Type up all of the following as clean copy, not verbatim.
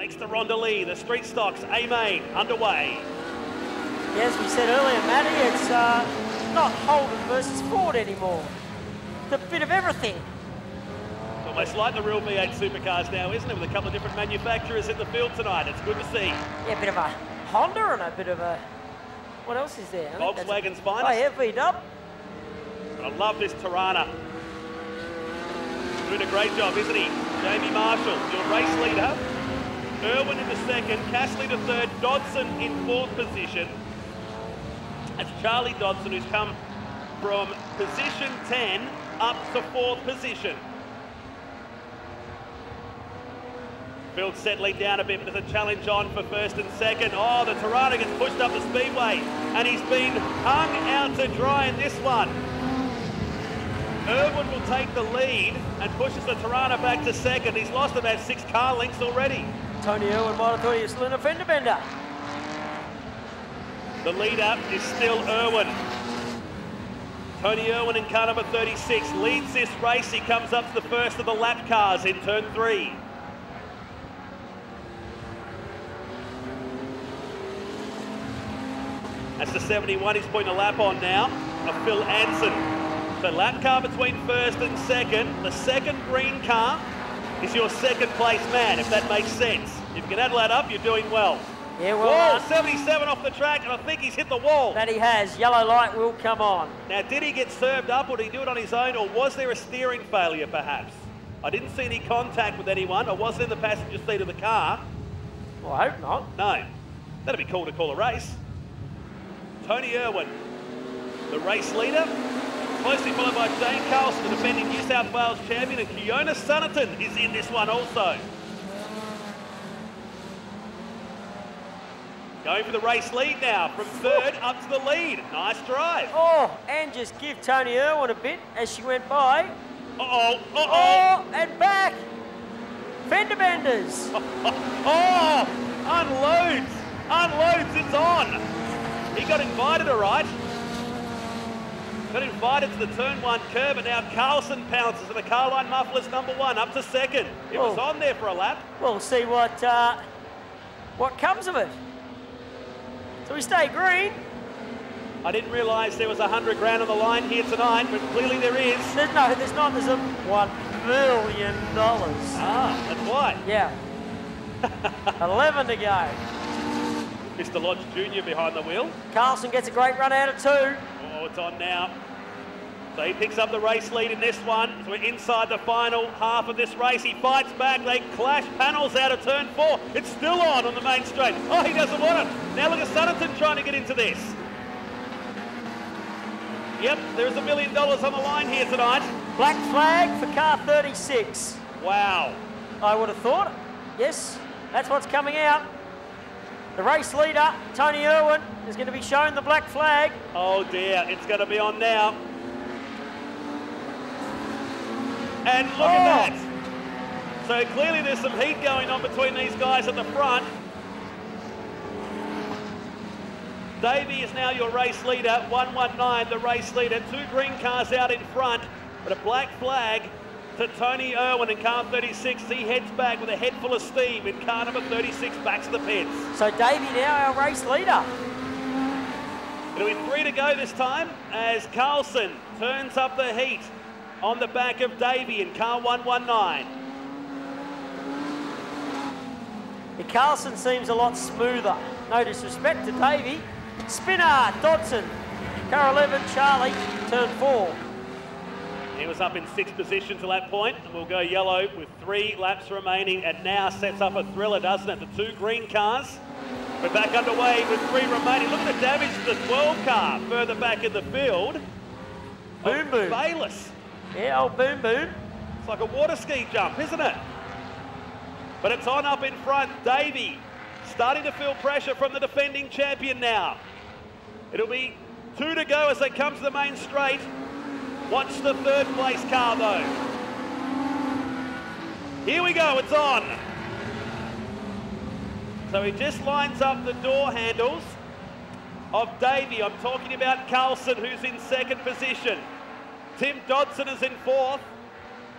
next to Rondelli, the street stocks, A-Main, underway. Yeah, as we said earlier, Matty, it's not Holden versus Ford anymore. It's a bit of everything. It's almost like the real V8 supercars now, isn't it? With a couple of different manufacturers in the field tonight. It's good to see. Yeah, a bit of a Honda and a bit of a... What else is there? Volkswagen's finest. Oh, yeah, V-dub. But I love this Tirana. Doing a great job, isn't he? Jamie Marshall, your race leader. Irwin in the second, Castley the third, Dodson in fourth position. That's Charlie Dodson, who's come from position 10 up to fourth position. Field settling down a bit, but there's a challenge on for first and second. Oh, the Tirana gets pushed up the speedway, and he's been hung out to dry in this one. Irwin will take the lead and pushes the Tirana back to second. He's lost about 6 car lengths already. Tony Irwin might have thought he was still in a fender bender. The leader is still Irwin. Tony Irwin in car number 36 leads this race. He comes up to the first of the lap cars in turn 3. That's the 71 he's putting a lap on now of Phil Anson. So lap car between first and second. The second green car is your second place man, if that makes sense. If you can add that up, you're doing well. Yeah, well... Whoa, 77 off the track, and I think he's hit the wall. That he has. Yellow light will come on. Now, did he get served up, or did he do it on his own, or was there a steering failure, perhaps? I didn't see any contact with anyone. I wasn't in the passenger seat of the car. Well, I hope not. No. That'd be cool to call a race. Tony Irwin, the race leader, closely followed by Jane Carlson, the defending New South Wales champion, and Kiona Sunnerton is in this one also. Going for the race lead now, from third up to the lead. Nice drive. Oh, and just give Tony Irwin a bit as she went by. Uh-oh, uh-oh. Oh, and back. Fender Benders. Oh, unloads, it's on. He got invited, all right. Got invited to the turn 1 curve, and now Carlson pounces and the Carline Mufflers #1 up to second. It was on there for a lap. We'll see what comes of it. So we stay green. I didn't realise there was $100 grand on the line here tonight, but clearly there is. There's not. There's a $1 million. Ah, that's why. Yeah. 11 to go. Mr. Lodge Jr. behind the wheel. Carlson gets a great run out of 2. Oh, it's on now. So he picks up the race lead in this one. So we're inside the final half of this race. He fights back. They clash panels out of turn 4. It's still on the main straight. Oh, he doesn't want it. Now look at Sunnerton trying to get into this. Yep, there's $1 million on the line here tonight. Black flag for car 36. Wow. I would have thought. Yes, that's what's coming out. The race leader, Tony Irwin, is going to be shown the black flag. Oh dear, it's going to be on now. And look at that. So clearly there's some heat going on between these guys at the front. Davey is now your race leader, 119, the race leader. 2 green cars out in front, but a black flag to Tony Irwin in car 36. He heads back with a head full of steam in car number 36 back to the pits. So Davey now our race leader. It'll be 3 to go this time as Carlson turns up the heat on the back of Davey in car 119. Carlson seems a lot smoother. No disrespect to Davey. Spinner, Dodson, car 11, Charlie, turn 4. He was up in 6th position to that point, and we'll go yellow with 3 laps remaining, and now sets up a thriller, doesn't it? The 2 green cars. We're back underway with 3 remaining. Look at the damage to the 12 car further back in the field. Boom boom. Bayless. Yeah, old boom boom. It's like a water ski jump, isn't it? But it's on up in front. Davey starting to feel pressure from the defending champion now. It'll be 2 to go as they come to the main straight. Watch the 3rd place car though. Here we go, it's on. So he just lines up the door handles of Davey. I'm talking about Carlson, who's in 2nd position. Tim Dodson is in 4th.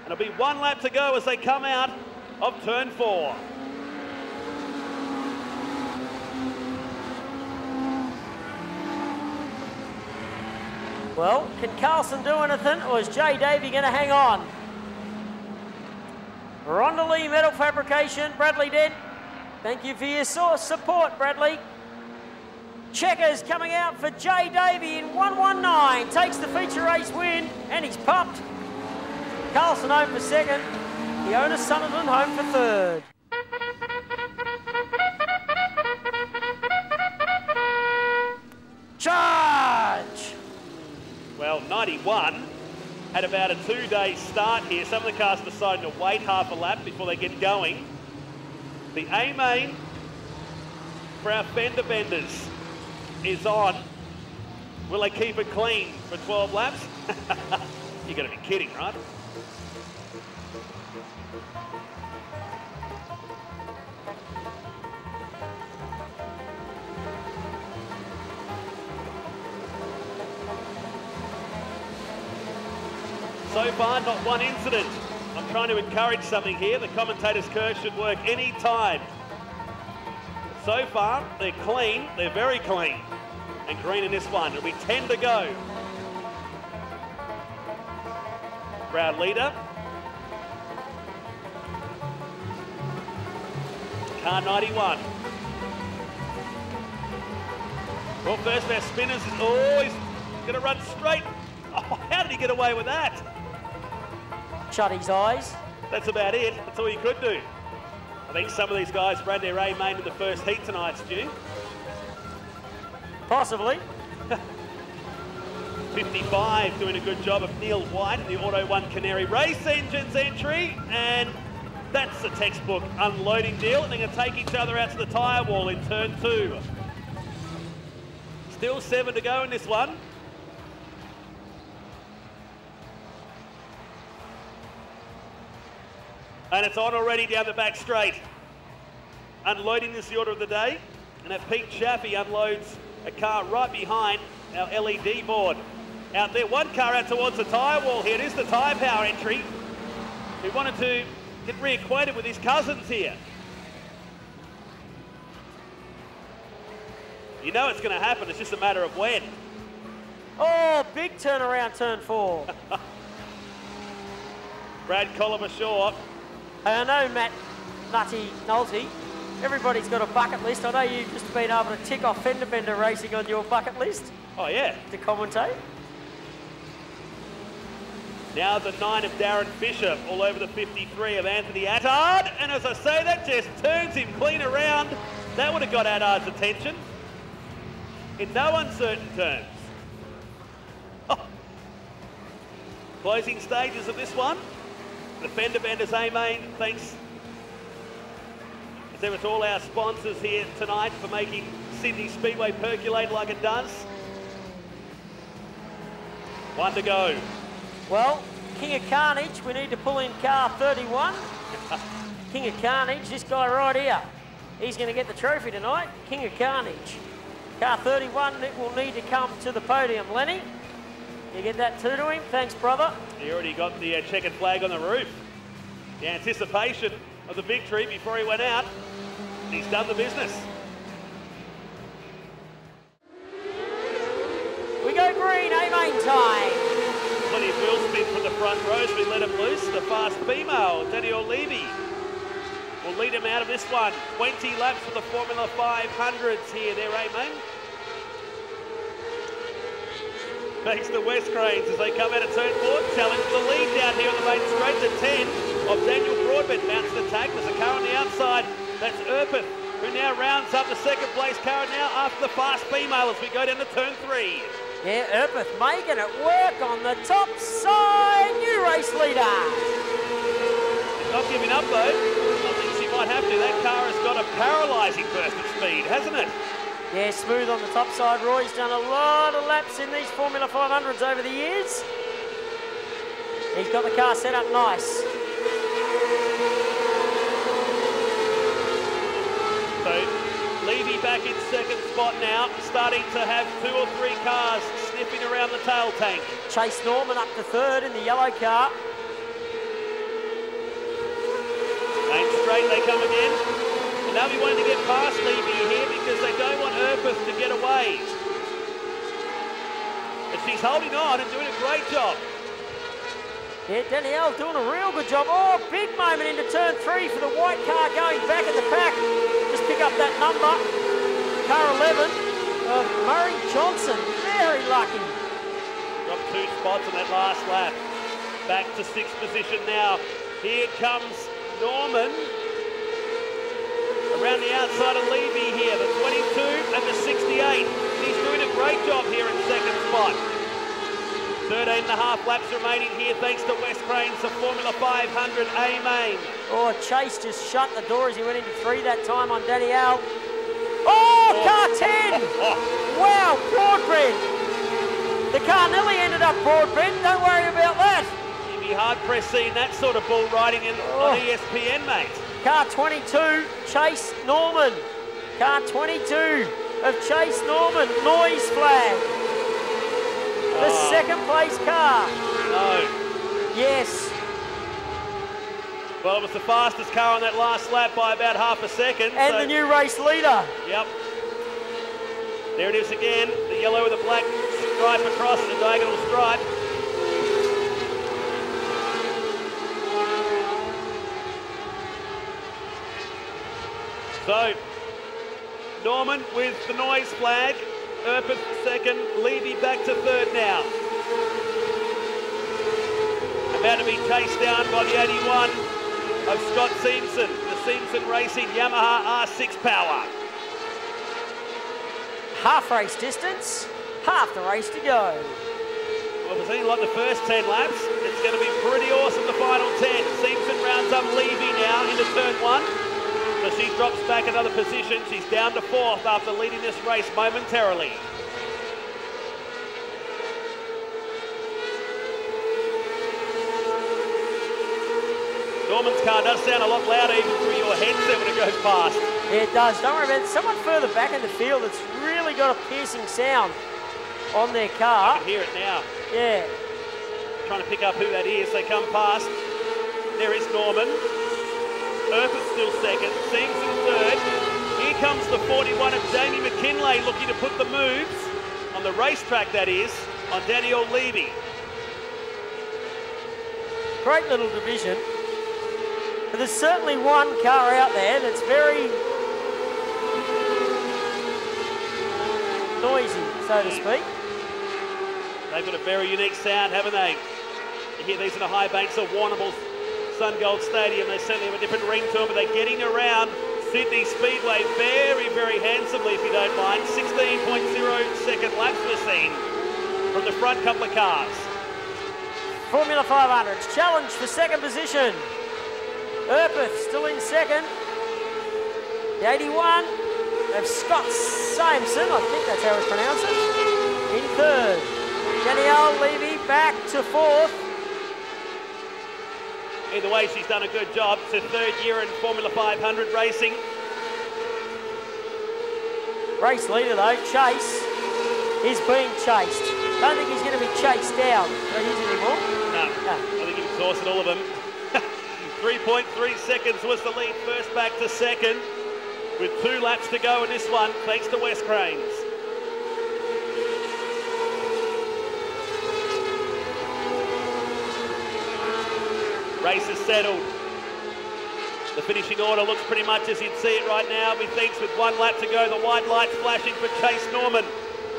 And it'll be 1 lap to go as they come out of turn 4. Well, can Carlson do anything, or is Jay Davey going to hang on? Rondelli Metal Fabrication, Bradley Dent. Thank you for your support, Bradley. Checkers coming out for Jay Davey in 119. Takes the feature race win, and he's pumped. Carlson home for second. The owner Sunderland home for third. Charge! Well, 91 had about a 2-day start here. Some of the cars decided to wait half a lap before they get going. The A-main for our Fender Benders is on. Will they keep it clean for 12 laps? You're going to be kidding, right? So far, not one incident. I'm trying to encourage something here. The commentator's curse should work any time. So far, they're clean. They're very clean. And green in this one. It'll be 10 to go. Proud leader. Car 91. Well, first of our spinners is always going to run straight. Oh, how did he get away with that? Shut his eyes. That's about it. That's all you could do. I think some of these guys ran their A-main in the first heat tonight, Stu. Possibly. 55 doing a good job of Neil White, the Auto 1 Canary Race Engines entry. And that's the textbook unloading deal. And they're going to take each other out to the tyre wall in turn 2. Still 7 to go in this one. And it's on already down the back straight. Unloading is the order of the day. And that Pete Chaffee unloads a car right behind our LED board. Out there, one car out towards the tyre wall here. It is the Tyre Power entry. We wanted to get reacquainted with his cousins here. You know it's going to happen. It's just a matter of when. Oh, big turnaround, turn 4. Brad Colliver Shaw. I know, Matt Nutty Nolte, everybody's got a bucket list. I know you've just been able to tick off Fender Bender racing on your bucket list. Oh, yeah. To commentate. Now the 9 of Darren Fisher, all over the 53 of Anthony Attard. And as I say, that just turns him clean around. That would have got Attard's attention. In no uncertain terms. Oh. Closing stages of this one. The Fender Benders A-main, thanks as ever to all our sponsors here tonight for making Sydney Speedway percolate like it does. 1 to go. Well, King of Carnage, we need to pull in car 31. King of Carnage, this guy right here. He's going to get the trophy tonight. King of Carnage. Car 31 will need to come to the podium. Lenny, you get that too to him? Thanks, brother. He already got the checkered flag on the roof. The anticipation of the victory before he went out. And he's done the business. We go green, A-main time. Plenty of wheel spin from the front row as we let him loose. The fast female, Danielle Levy, will lead him out of this one. 20 laps for the Formula 500s here. They're A-main. Thanks to West Cranes as they come out of turn 4, challenge the lead down here on the main straight. The 10 of Daniel Broadbent mounts the attack. There's a car on the outside. That's Erpeth, who now rounds up the second place car now after the fast female as we go down to turn 3. Yeah, Erpeth making it work on the top side. New race leader. She's not giving up though. I think she might have to. That car has got a paralysing burst of speed, hasn't it? Yeah, smooth on the top side. Roy's done a lot of laps in these Formula 500s over the years. He's got the car set up nice. So, Levy back in second spot now, starting to have 2 or 3 cars sniffing around the tail tank. Chase Norman up to third in the yellow car. Main straight they come again. And they'll be wanting to get past Levy here because they don't want Erpeth to get away. The but she's holding on and doing a great job. Yeah, Danielle doing a real good job. Oh, big moment into turn 3 for the white car going back at the pack. Just pick up that number. Car 11 of Murray Johnson. Very lucky. Dropped 2 spots on that last lap. Back to 6th position now. Here comes Norman. Around the outside of Levy here, the 22 and the 68. He's doing a great job here in 2nd spot. 13 and a half laps remaining here thanks to Wes Crane's the Formula 500 A main. Oh, Chase just shut the door as he went into 3 that time on Danielle. Oh, car 10! Wow, Broadbent. The car nearly ended up Broadbent. Don't worry about that. You'd be hard-pressed seeing that sort of bull riding on ESPN, mate. Car 22, Chase Norman. Car 22 of Chase Norman, noise flag. The 2nd place car. No. Yes. Well, it was the fastest car on that last lap by about half a second. And the new race leader. Yep. There it is again, the yellow with the black stripe across, the diagonal stripe. So, Norman with the noise flag. Erpeth 2nd, Levy back to 3rd now. About to be chased down by the 81 of Scott Simpson, the Simpson Racing Yamaha R6 Power. Half race distance, half the race to go. Well, if it's anything like the first 10 laps, it's going to be pretty awesome, the final 10. Simpson rounds up Levy now into turn 1. So she drops back another position. She's down to 4th after leading this race momentarily. Norman's car does sound a lot louder even through your headset when it goes past. Yeah, it does. Don't worry about it. Someone further back in the field that's really got a piercing sound on their car. I can hear it now. Yeah. Trying to pick up who that is. They come past. There is Norman. Erpeth still 2nd, Simpson 3rd. Here comes the 41 of Jamie McKinlay looking to put the moves on the racetrack, that is, on Danielle Levy. Great little division. But there's certainly one car out there that's very noisy, so to speak. They've got a very unique sound, haven't they? You hear these in the high banks of Warrnambool Sungold Stadium. They certainly have a different ring to them, but they're getting around Sydney Speedway very, very handsomely, if you don't mind. 16.02 laps we're seeing from the front couple of cars. Formula 500's challenge for 2nd position. Erpeth still in 2nd. The 81 of Scott Simpson, I think that's how it's pronounced it, in 3rd. Danielle Levy back to 4th. Either way, she's done a good job. It's her 3rd year in Formula 500 racing. Race leader though, Chase, is being chased. Don't think he's going to be chased down. Don't use anymore. No, I think he's exhausted all of them. 3.3 seconds was the lead, first back to 2nd, with 2 laps to go in this one, thanks to Wes Cranes. Race is settled. The finishing order looks pretty much as you'd see it right now. Methinks with 1 lap to go, the white lights flashing for Chase Norman.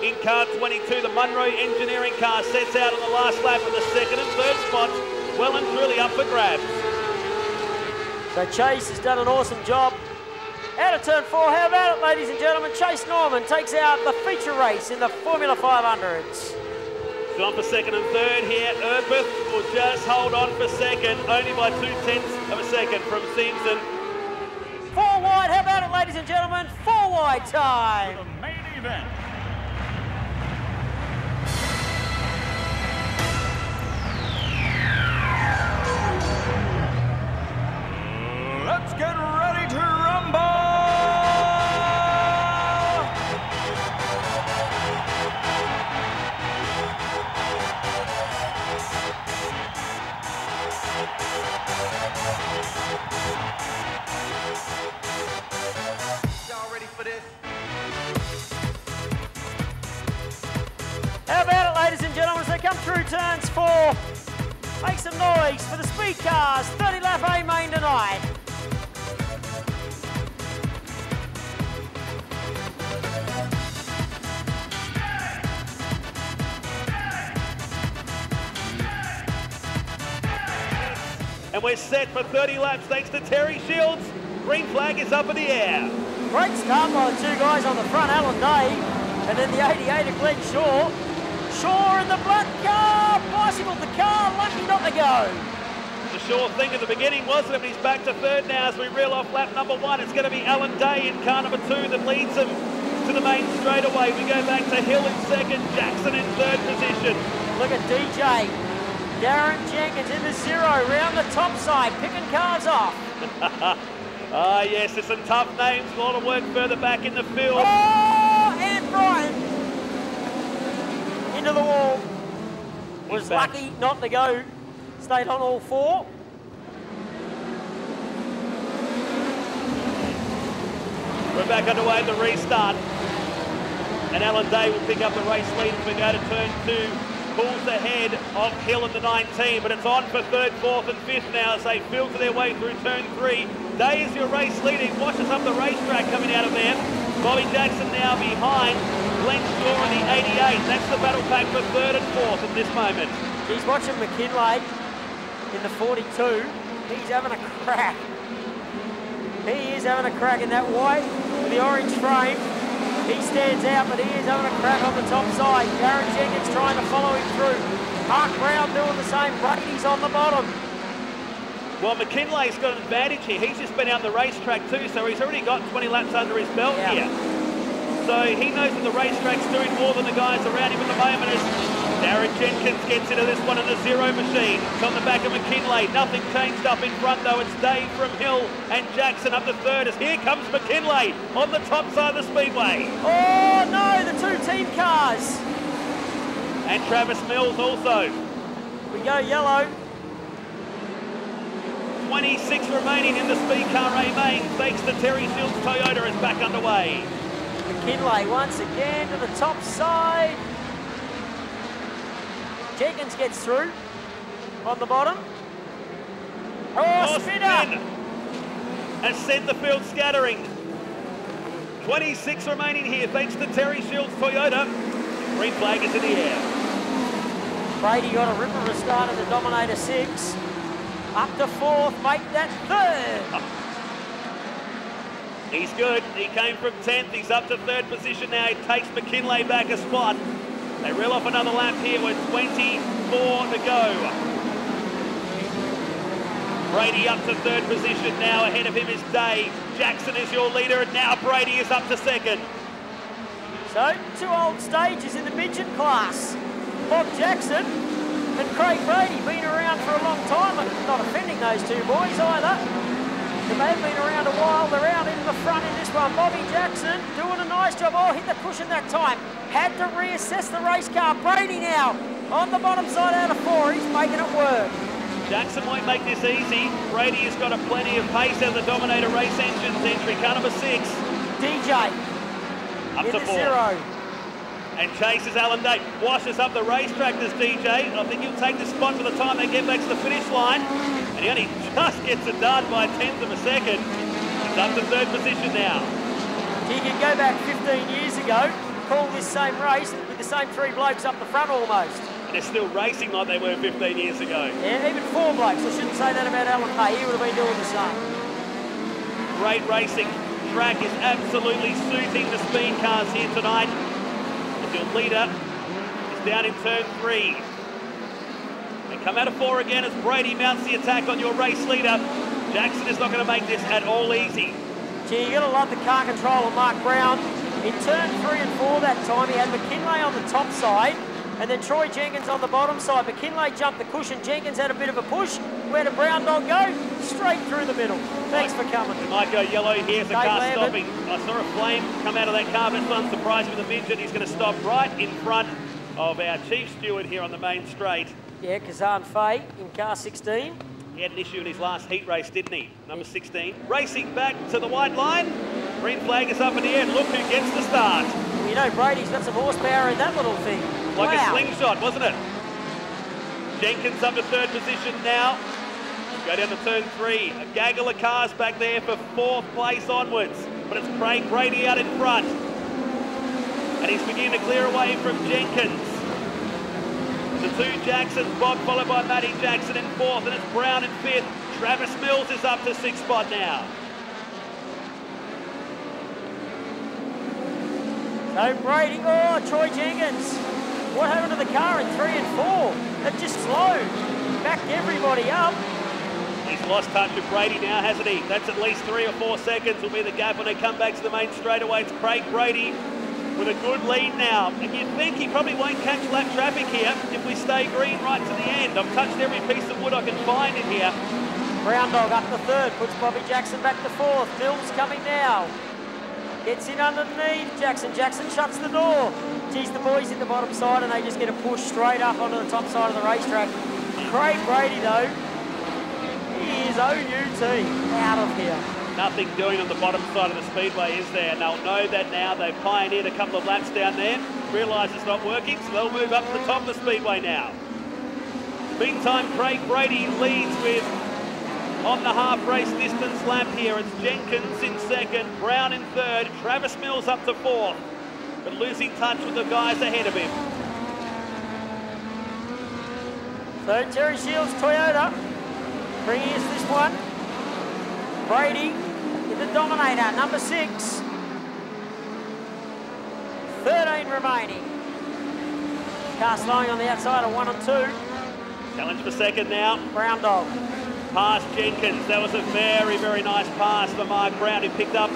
In car 22, the Munro Engineering car sets out on the last lap with the 2nd and 3rd spots well and truly up for grabs. So Chase has done an awesome job. Out of turn 4, how about it, ladies and gentlemen? Chase Norman takes out the feature race in the Formula 500s. So on for 2nd and 3rd here. Erpeth will just hold on for 2nd, only by 0.2 of a second from Simpson. 4 wide, how about it, ladies and gentlemen? 4 wide time. The main event. Let's get ready to rumble! Y'all ready for this? some noise for the Speedcars 30-lap A main tonight. And we're set for 30 laps thanks to Terry Shields. Green flag is up in the air. Great start by the two guys on the front, Alan Day, and then the 88 of Glenn Shaw. Shaw in the black car, bicycled the car, lucky not to go. The sure thing at the beginning, wasn't it? But he's back to third now as we reel off lap number 1. It's going to be Alan Day in car number 2 that leads him to the main straightaway. We go back to Hill in second, Jackson in third position. Look at DJ. Darren Jenkins in the 0, round the top side, picking cars off. Ah, yes, there's some tough names, a lot of work further back in the field. Oh, and Brian into the wall. Was lucky not to go. Stayed on all 4. We're back underway at the restart. And Alan Day will pick up the race lead as we go to turn 2. Pulls ahead of Hill in the 19, but it's on for 3rd, 4th and 5th now as they filter their way through turn 3. Day is your race leader. He watches up the racetrack coming out of there. Bobby Jackson now behind Glenn Shaw in the 88. That's the battle pack for 3rd and 4th at this moment. He's watching McKinley in the 42. He's having a crack. He is having a crack in that white with the orange frame. He stands out, but he is having a crack on the top side. Darren Jenkins trying to follow him through. Mark Brown doing the same. Brady's on the bottom. Well, McKinley's got an advantage here. He's just been out the racetrack too, so he's already got 20 laps under his belt here. So he knows that the racetrack's doing more than the guys around him at the moment as Darren Jenkins gets into this one in the 0 machine. It's on the back of McKinley. Nothing changed up in front though. It's Dave from Hill and Jackson up to 3rd as here comes McKinley on the top side of the Speedway. Oh no, the 2 team cars. And Travis Mills also. We go yellow. 26 remaining in the Speedcar A main thanks to Terry Shields Toyota is back underway. McKinley once again to the top side. Jenkins gets through on the bottom. Oh, spinner! Has sent the field scattering. 26 remaining here thanks to Terry Shields Toyota. Green flag is in the air. Brady got a ripper of a start in the Dominator 6. Up to 4th, make that 3rd. He's good. He came from 10th. He's up to 3rd position now. He takes McKinley back a spot. They reel off another lap here with 24 to go. Brady up to 3rd position now. Ahead of him is Day. Jackson is your leader, and now Brady is up to 2nd. So, 2 old stages in the midget class. Bob Jackson and Craig Brady been around for a long time. I'm not offending those 2 boys either. But they've been around a while. They're out in the front in this one. Bobby Jackson doing a nice job. Oh, hit the cushion that time. Had to reassess the race car. Brady now on the bottom side out of 4. He's making it work. Jackson won't make this easy. Brady has got a plenty of pace out of the Dominator Race Engines entry. Car number 6. DJ up in to the 4. 0. And chases Alan Day. Washes up the racetrack, this DJ. I think he'll take the spot by the time they get back to the finish line. And he only just gets it done by 1/10 of a second. He's up to 3rd position now. He can go back 15 years ago, call this same race with the same 3 blokes up the front almost. And they're still racing like they were 15 years ago. Yeah, even 4 blokes. I shouldn't say that about Alan Day. He would have been doing the same. Great racing. Track is absolutely suiting the speed cars here tonight. Your leader is down in turn 3. They come out of 4 again as Brady mounts the attack on your race leader. Jackson is not going to make this at all easy. Gee, you're going to love the car control of Mark Brown. In turn 3 and 4 that time, he had McKinley on the top side and then Troy Jenkins on the bottom side. McKinley jumped the cushion. Jenkins had a bit of a push. Where did Brown Dog go? Straight through the middle. Thanks for coming. It might go yellow here as the car Lambert stopping. I saw a flame come out of that car, but it's not surprising with the midget. He's going to stop right in front of our chief steward here on the main straight. Yeah, Kazan Fay in car 16. He had an issue in his last heat race, didn't he? Number 16. Racing back to the white line. Green flag is up in the air. Look who gets the start. Well, you know, Brady's got some horsepower in that little thing. Like wow. a slingshot, wasn't it? Jenkins up to third position now. Go down to turn 3. A gaggle of cars back there for 4th place onwards. But it's Craig Brady out in front. And he's beginning to clear away from Jenkins. The 2 Jacksons, Bob followed by Matty Jackson in 4th, and it's Brown in 5th. Travis Mills is up to 6th spot now. So Brady, Troy Jenkins. What happened to the car in 3 and 4? It just slowed. Backed everybody up. He's lost touch with Brady now, hasn't he? That's at least 3 or 4 seconds will be the gap when they come back to the main straightaway. It's Craig Brady with a good lead now. And you'd think he probably won't catch lap traffic here if we stay green right to the end. I've touched every piece of wood I can find in here. Brown Dog up to 3rd, puts Bobby Jackson back to 4th. Mills coming now. Gets in underneath Jackson. Jackson shuts the door. Geez, the boys in the bottom side and they just get a push straight up onto the top side of the racetrack. Craig Brady though, he is OUT out of here. Nothing doing on the bottom side of the Speedway, is there? And they'll know that now. They've pioneered a couple of laps down there, realise it's not working, so they'll move up to the top of the Speedway now. Meantime, Craig Brady leads with, on the half race distance lap here, it's Jenkins in 2nd, Brown in 3rd, Travis Mills up to 4th, but losing touch with the guys ahead of him. So Terry Shields, Toyota, bringing us this one. Brady in the Dominator, number 6. 13 remaining. Car slowing on the outside of 1 and 2. Challenge for 2nd now. Brown Dog. Past Jenkins. That was a very, very nice pass for Mark Brown, who picked up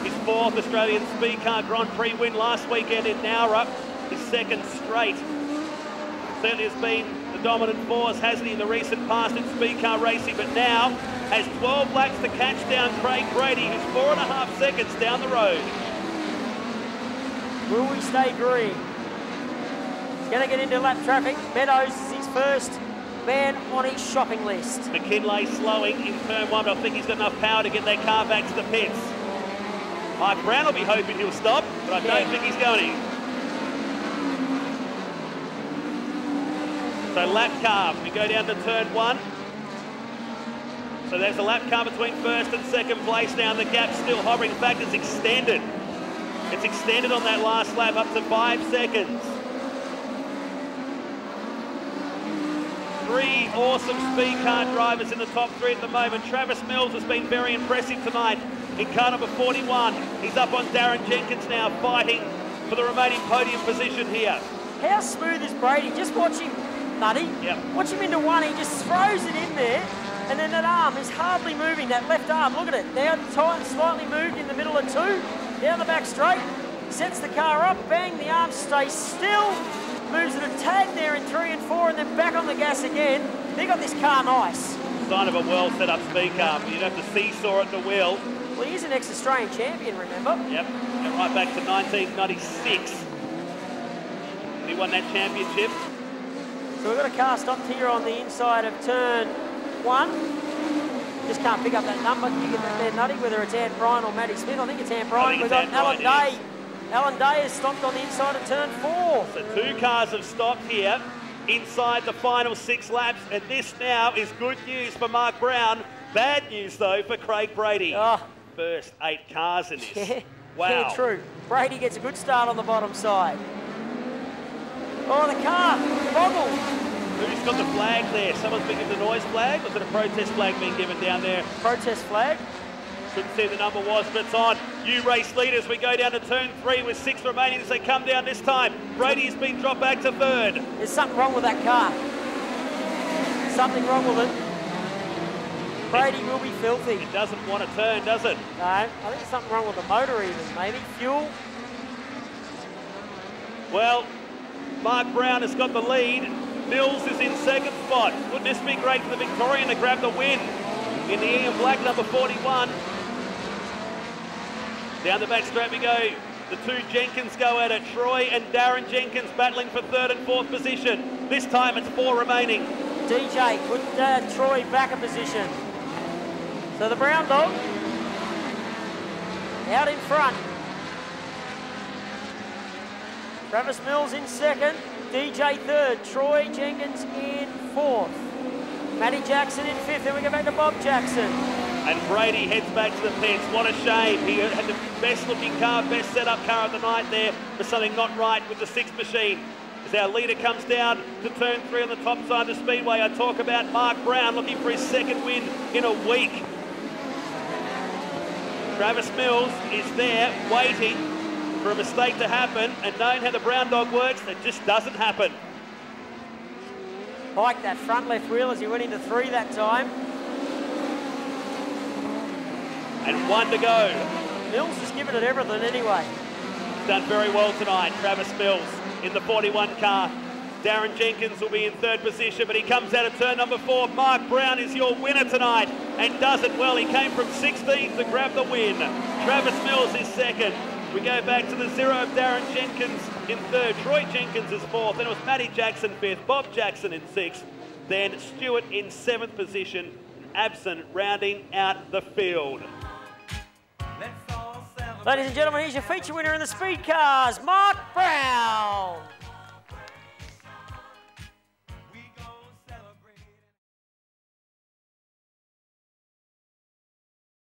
his 4th Australian Speedcar Grand Prix win last weekend in Nowra. His 2nd straight. Certainly has been the dominant force, hasn't he, in the recent past in Speedcar racing, but now has 12 laps to catch down Craig Brady, who's 4.5 seconds down the road. Will we stay green? He's going to get into lap traffic. Meadows is his first man on his shopping list. McKinlay slowing in turn 1, but I think he's got enough power to get that car back to the pits. Mark Brown will be hoping he'll stop, but I don't think he's going to. So lap car, we go down to turn 1. So there's a lap car between 1st and 2nd place now, and the gap's still hovering. In fact, it's extended. It's extended on that last lap up to 5 seconds. 3 awesome Speedcar drivers in the top 3 at the moment. Travis Mills has been very impressive tonight in car number 41. He's up on Darren Jenkins now, fighting for the remaining podium position here. How smooth is Brady? Just watch him, Nutty. Yep. Watch him into 1, he just throws it in there. And then that arm is hardly moving, that left arm, look at it. Now tight, slightly moved in the middle of 2, down the back straight, sets the car up, bang, the arm stays still, moves it a tag there in 3 and 4, and then back on the gas again. They got this car nice. Sign of a well set up Speedcar, but you'd have to seesaw at the wheel. Well, he's an ex-Australian champion, remember? Yep, and right back to 1996. He won that championship. So we've got a car stopped here on the inside of turn 1. Just can't pick up that number. You get that there, Nutty, whether it's Ant Bryan or Matty Smith. I think it's Ant Bryan. We've got Alan Day. Alan Day has stopped on the inside of turn 4. So 2 cars have stopped here inside the final 6 laps, and this now is good news for Mark Brown. Bad news, though, for Craig Brady. Oh. First 8 cars in this. Yeah, wow. yeah, true. Brady gets a good start on the bottom side. Oh, the car boggled. Who's got the flag there? Someone's been given the noise flag? Was it a protest flag being given down there? Protest flag. Couldn't see the number was, but it's on. You race leaders. We go down to turn 3 with 6 remaining as they come down this time. Brady's been dropped back to 3rd. There's something wrong with that car. Something wrong with it. Brady will be filthy. It doesn't want to turn, does it? No, I think there's something wrong with the motor even, maybe. Fuel. Well, Mark Brown has got the lead. Mills is in 2nd spot. Wouldn't this be great for the Victorian to grab the win in the Ian Black number 41. Down the back straight we go. The 2 Jenkins go at it. Troy and Darren Jenkins battling for 3rd and 4th position. This time it's 4 remaining. DJ put Troy back a position. So the Brown Dog out in front. Travis Mills in 2nd. DJ 3rd. Troy Jenkins in fourth. Matty Jackson in fifth. Then we go back to Bob Jackson. And Brady heads back to the pits. What a shame. He had the best looking car, best setup car of the night there, but something not right with the sixth machine. As our leader comes down to turn 3 on the top side of the Speedway, I talk about Mark Brown looking for his second win in a week. Travis Mills is there waiting for a mistake to happen, and knowing how the brown dog works, it just doesn't happen. Like that front left wheel as he went into 3 that time. And 1 to go. Mills has given it everything anyway. Done very well tonight, Travis Mills in the 41 car. Darren Jenkins will be in 3rd position, but he comes out of turn number 4. Mark Brown is your winner tonight and does it well. He came from 16th to grab the win. Travis Mills is 2nd. We go back to the 0 of Darren Jenkins in 3rd. Troy Jenkins is 4th. Then it was Matty Jackson 5th. Bob Jackson in 6th. Then Stewart in 7th position. Absent rounding out the field. Ladies and gentlemen, here's your feature winner in the Speedcars, Mark Brown.